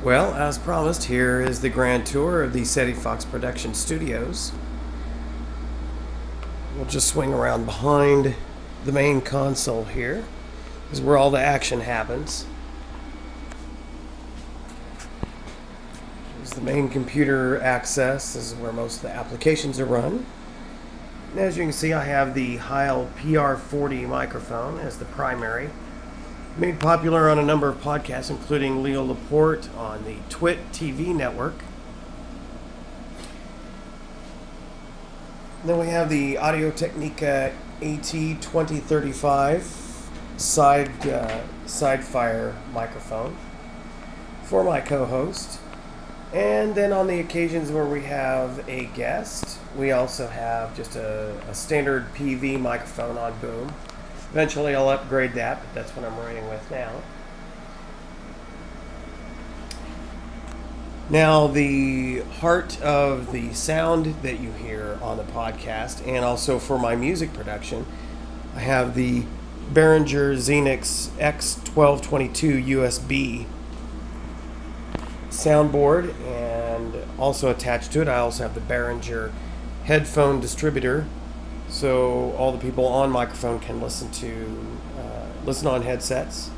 Well, as promised, here is the grand tour of the Ceti Fox Productions studios. We'll just swing around behind the main console here. This is where all the action happens. This is the main computer access. This is where most of the applications are run. And as you can see, I have the Heil PR40 microphone as the primary. Made popular on a number of podcasts, including Leo Laporte on the Twit TV network. Then we have the Audio Technica AT2035 side fire microphone for my co-host. And then on the occasions where we have a guest, we also have just a standard PV microphone on boom. Eventually I'll upgrade that, but that's what I'm running with now. Now, the heart of the sound that you hear on the podcast, and also for my music production, I have the Behringer Xenix X1222 USB soundboard, and also attached to it I also have the Behringer headphone distributor, so all the people on microphone can listen on headsets.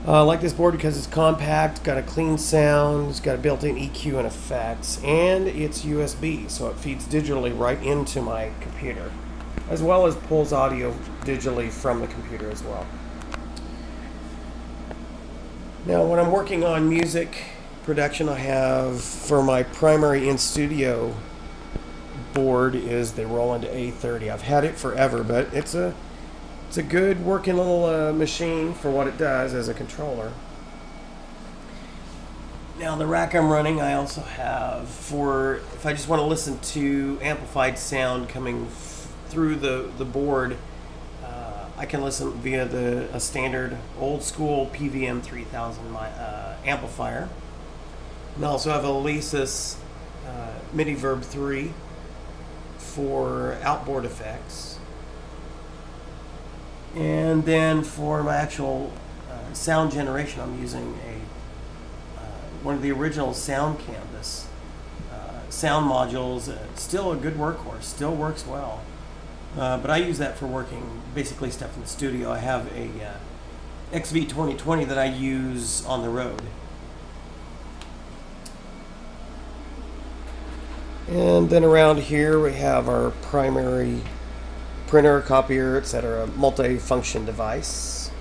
I like this board because it's compact, got a clean sound, it's got a built-in EQ and effects, and it's USB, so it feeds digitally right into my computer, as well as pulls audio digitally from the computer as well. Now, when I'm working on music production, I have, for my primary in-studio board, is the Roland A30. I've had it forever, but it's a good working little machine for what it does as a controller. Now, the rack I'm running, I also have for if I just want to listen to amplified sound coming through the board. I can listen via a standard old school PVM 3000 amplifier. And I also have a Alesis MIDI Verb 3 for outboard effects. And then for my actual sound generation, I'm using one of the original Sound Canvas sound modules. It's still a good workhorse, still works well. But I use that for working basically stuff in the studio. I have a XV2020 that I use on the road. And then around here we have our primary printer, copier, etc., multi-function device,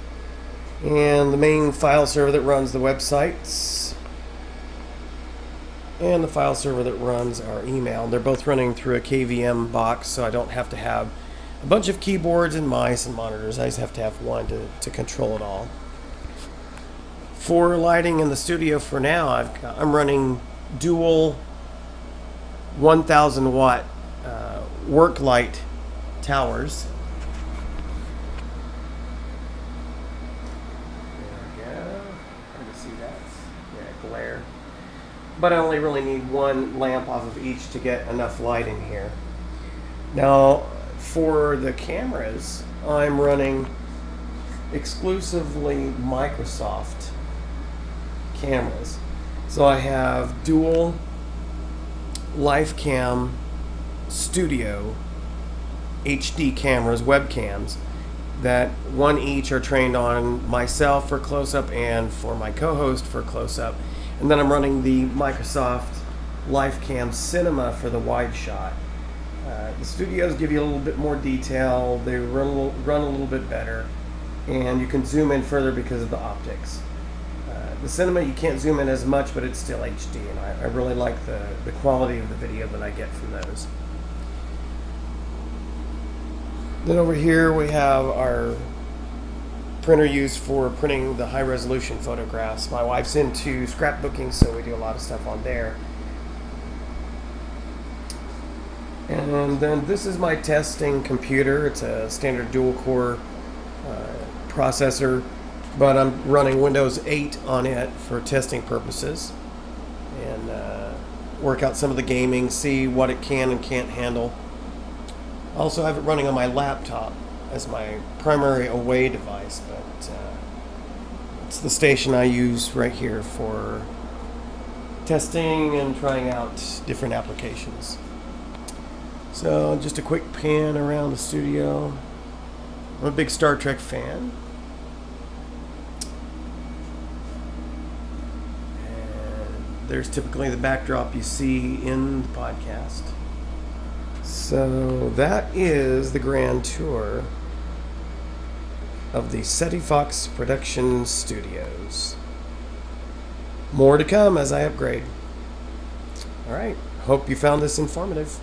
and the main file server that runs the websites, and the file server that runs our email. They're both running through a KVM box, so I don't have to have a bunch of keyboards and mice and monitors. I just have to have one to control it all. For lighting in the studio for now, I'm running dual 1,000 watt work light towers. There we go. Hard to see that. Yeah, glare. But I only really need one lamp off of each to get enough light in here. Now, for the cameras, I'm running exclusively Microsoft cameras. So I have dual LifeCam Studio HD cameras, webcams, that one each are trained on myself for close-up and for my co-host for close-up. And then I'm running the Microsoft LifeCam Cinema for the wide shot. The studios give you a little bit more detail, they run a little bit better, and you can zoom in further because of the optics. The Cinema, you can't zoom in as much, but it's still HD, and I really like the quality of the video that I get from those. Then over here we have our printer used for printing the high-resolution photographs. My wife's into scrapbooking, so we do a lot of stuff on there. And then this is my testing computer. It's a standard dual-core processor, but I'm running Windows 8 on it for testing purposes, and work out some of the gaming, see what it can and can't handle. I also have it running on my laptop as my primary away device, but it's the station I use right here for testing and trying out different applications. So just a quick pan around the studio. I'm a big Star Trek fan. And there's typically the backdrop you see in the podcast. So that is the grand tour of the Ceti Fox Productions studios. More to come as I upgrade. All right. Hope you found this informative.